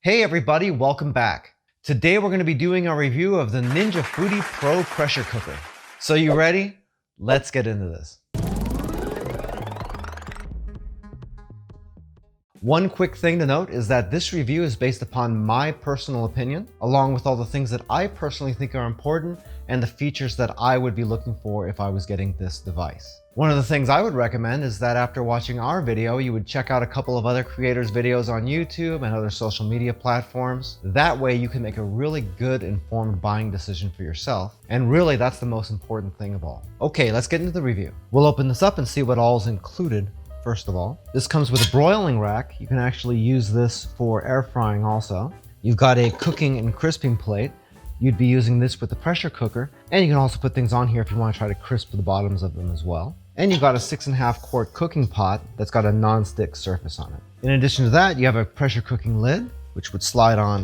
Hey everybody, welcome back. Today we're going to be doing a review of the Ninja Foodi Pro pressure cooker. So you ready? Let's get into this. One quick thing to note is that this review is based upon my personal opinion, along with all the things that I personally think are important and the features that I would be looking for if I was getting this device. One of the things I would recommend is that after watching our video, you would check out a couple of other creators' videos on YouTube and other social media platforms. That way you can make a really good informed buying decision for yourself. And really, that's the most important thing of all. Okay, let's get into the review. We'll open this up and see what all is included. First of all, this comes with a broiling rack. You can actually use this for air frying also. You've got a cooking and crisping plate. You'd be using this with the pressure cooker, and you can also put things on here if you want to try to crisp the bottoms of them as well. And you've got a 6.5 quart cooking pot that's got a non-stick surface on it. In addition to that, you have a pressure cooking lid, which would slide on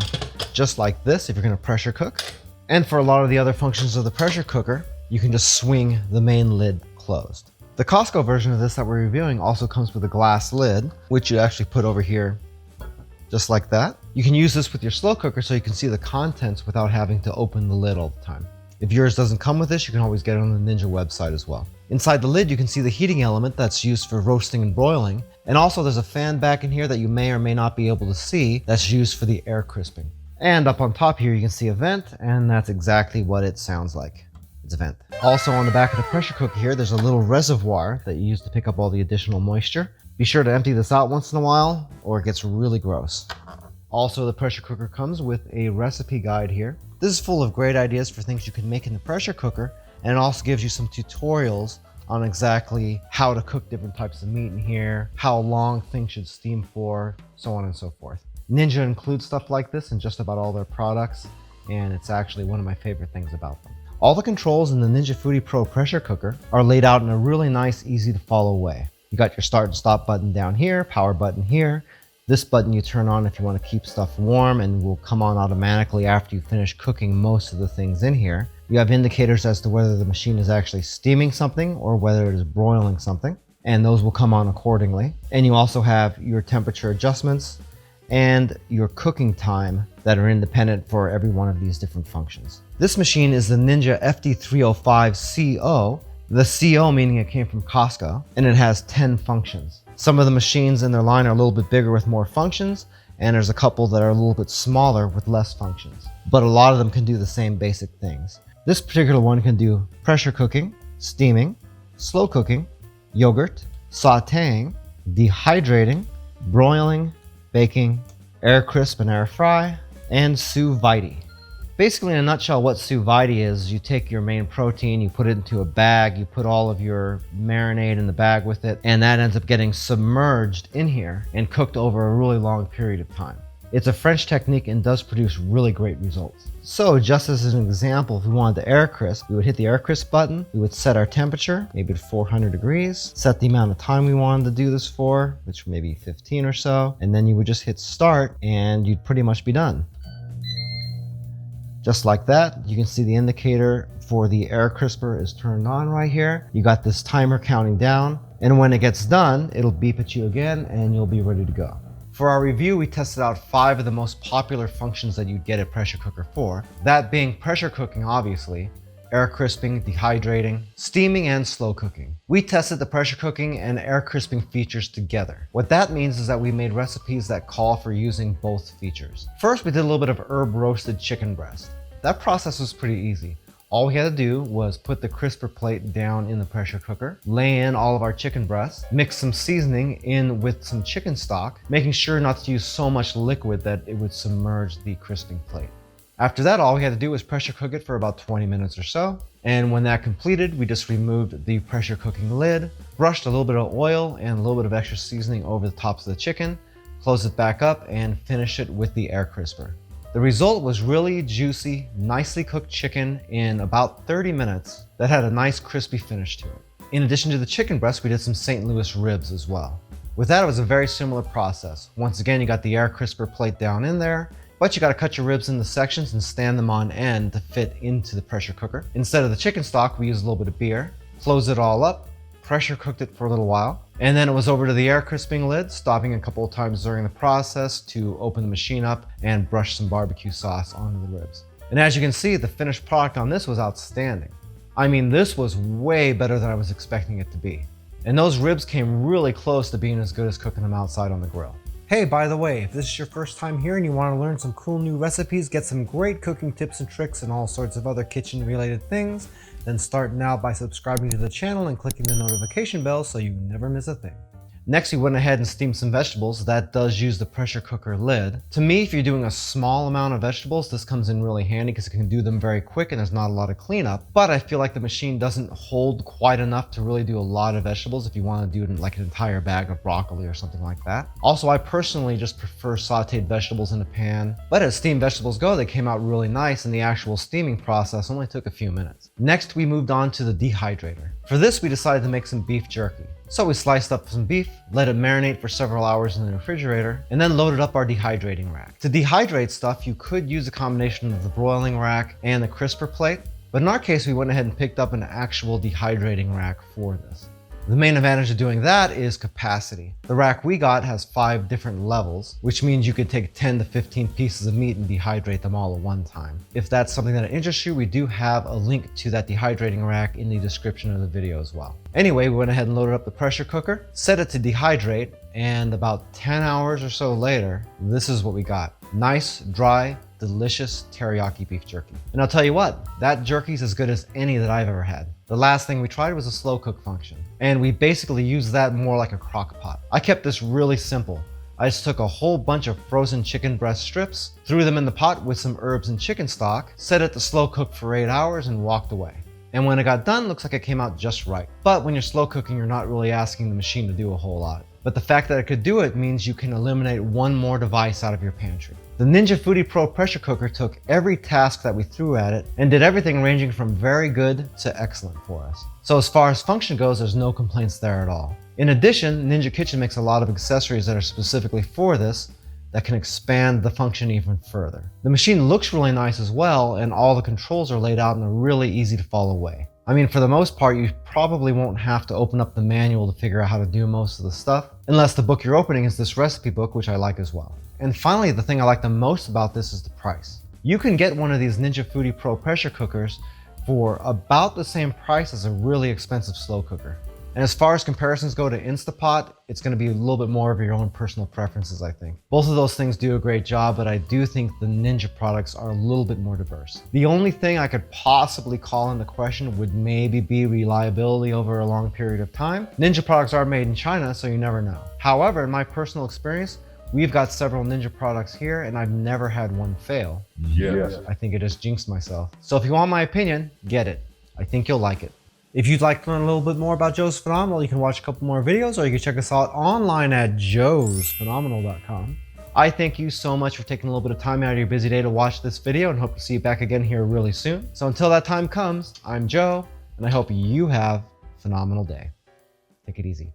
just like this if you're going to pressure cook. And for a lot of the other functions of the pressure cooker, you can just swing the main lid closed. The Costco version of this that we're reviewing also comes with a glass lid, which you actually put over here just like that. You can use this with your slow cooker so you can see the contents without having to open the lid all the time. If yours doesn't come with this, you can always get it on the Ninja website as well. Inside the lid, you can see the heating element that's used for roasting and broiling. And also there's a fan back in here that you may or may not be able to see that's used for the air crisping. And up on top here, you can see a vent, and that's exactly what it sounds like. It's a vent. Also on the back of the pressure cooker here, there's a little reservoir that you use to pick up all the additional moisture. Be sure to empty this out once in a while or it gets really gross. Also, the pressure cooker comes with a recipe guide here. This is full of great ideas for things you can make in the pressure cooker, and it also gives you some tutorials on exactly how to cook different types of meat in here, how long things should steam for, so on and so forth. Ninja includes stuff like this in just about all their products, and it's actually one of my favorite things about them. All the controls in the Ninja Foodi Pro pressure cooker are laid out in a really nice, easy to follow way. You got your start and stop button down here, power button here. This button you turn on if you want to keep stuff warm and will come on automatically after you finish cooking most of the things in here. You have indicators as to whether the machine is actually steaming something or whether it is broiling something, and those will come on accordingly. And you also have your temperature adjustments and your cooking time that are independent for every one of these different functions. This machine is the Ninja FD305CO, the CO meaning it came from Costco, and it has 10 functions. Some of the machines in their line are a little bit bigger with more functions, and there's a couple that are a little bit smaller with less functions. But a lot of them can do the same basic things. This particular one can do pressure cooking, steaming, slow cooking, yogurt, sauteing, dehydrating, broiling, baking, air crisp and air fry, and sous vide. Basically, in a nutshell, what sous vide is, you take your main protein, you put it into a bag, you put all of your marinade in the bag with it, and that ends up getting submerged in here and cooked over a really long period of time. It's a French technique and does produce really great results. So just as an example, if we wanted to air crisp, we would hit the air crisp button, we would set our temperature, maybe to 400 degrees, set the amount of time we wanted to do this for, which may be 15 or so, and then you would just hit start and you'd pretty much be done. Just like that, you can see the indicator for the air crisper is turned on right here. You got this timer counting down, and when it gets done, it'll beep at you again and you'll be ready to go. For our review, we tested out 5 of the most popular functions that you'd get a pressure cooker for. That being pressure cooking, obviously, air crisping, dehydrating, steaming, and slow cooking. We tested the pressure cooking and air crisping features together. What that means is that we made recipes that call for using both features. First, we did a little bit of herb roasted chicken breast. That process was pretty easy. All we had to do was put the crisper plate down in the pressure cooker, lay in all of our chicken breasts, mix some seasoning in with some chicken stock, making sure not to use so much liquid that it would submerge the crisping plate. After that, all we had to do was pressure cook it for about 20 minutes or so. And when that completed, we just removed the pressure cooking lid, brushed a little bit of oil and a little bit of extra seasoning over the tops of the chicken, closed it back up, and finished it with the air crisper. The result was really juicy, nicely cooked chicken in about 30 minutes that had a nice crispy finish to it. In addition to the chicken breast, we did some St. Louis ribs as well. With that, it was a very similar process. Once again, you got the air crisper plate down in there, but you got to cut your ribs into sections and stand them on end to fit into the pressure cooker. Instead of the chicken stock, we used a little bit of beer, closed it all up, pressure cooked it for a little while, And then it was over to the air crisping lid, stopping a couple of times during the process to open the machine up and brush some barbecue sauce onto the ribs. And as you can see, the finished product on this was outstanding. I mean, this was way better than I was expecting it to be. And those ribs came really close to being as good as cooking them outside on the grill. Hey, by the way, if this is your first time here and you want to learn some cool new recipes, get some great cooking tips and tricks and all sorts of other kitchen related things, then start now by subscribing to the channel and clicking the notification bell so you never miss a thing. Next, we went ahead and steamed some vegetables. That does use the pressure cooker lid. To me, if you're doing a small amount of vegetables, this comes in really handy because it can do them very quick and there's not a lot of cleanup. But I feel like the machine doesn't hold quite enough to really do a lot of vegetables if you want to do like an entire bag of broccoli or something like that. Also, I personally just prefer sauteed vegetables in a pan. But as steamed vegetables go, they came out really nice and the actual steaming process only took a few minutes. Next, we moved on to the dehydrator. For this, we decided to make some beef jerky. So we sliced up some beef, let it marinate for several hours in the refrigerator, and then loaded up our dehydrating rack. To dehydrate stuff, you could use a combination of the broiling rack and the crisper plate, but in our case, we went ahead and picked up an actual dehydrating rack for this. The main advantage of doing that is capacity. The rack we got has 5 different levels, which means you could take 10 to 15 pieces of meat and dehydrate them all at one time. If that's something that interests you, we do have a link to that dehydrating rack in the description of the video as well. Anyway, we went ahead and loaded up the pressure cooker, set it to dehydrate, and about 10 hours or so later, this is what we got. Nice, dry, delicious teriyaki beef jerky. And I'll tell you what, that jerky's as good as any that I've ever had. The last thing we tried was a slow cook function, and we basically used that more like a crock pot. I kept this really simple. I just took a whole bunch of frozen chicken breast strips, threw them in the pot with some herbs and chicken stock, set it to slow cook for 8 hours and walked away. And when it got done, looks like it came out just right. But when you're slow cooking, you're not really asking the machine to do a whole lot. But the fact that it could do it means you can eliminate one more device out of your pantry. The Ninja Foodi Pro pressure cooker took every task that we threw at it and did everything ranging from very good to excellent for us. So as far as function goes, there's no complaints there at all. In addition, Ninja Kitchen makes a lot of accessories that are specifically for this that can expand the function even further. The machine looks really nice as well, and all the controls are laid out in a really easy to follow way. I mean, for the most part, you probably won't have to open up the manual to figure out how to do most of the stuff, unless the book you're opening is this recipe book, which I like as well. And finally, the thing I like the most about this is the price. You can get one of these Ninja Foodi Pro pressure cookers for about the same price as a really expensive slow cooker. And as far as comparisons go to Instapot, it's going to be a little bit more of your own personal preferences, I think. Both of those things do a great job, but I do think the Ninja products are a little bit more diverse. The only thing I could possibly call into question would maybe be reliability over a long period of time. Ninja products are made in China, so you never know. However, in my personal experience, we've got several Ninja products here and I've never had one fail. Yes. I think I just jinxed myself. So if you want my opinion, get it. I think you'll like it. If you'd like to learn a little bit more about Joe's Phenomenal, you can watch a couple more videos or you can check us out online at joesphenomenal.com. I thank you so much for taking a little bit of time out of your busy day to watch this video and hope to see you back again here really soon. So until that time comes, I'm Joe and I hope you have a phenomenal day. Take it easy.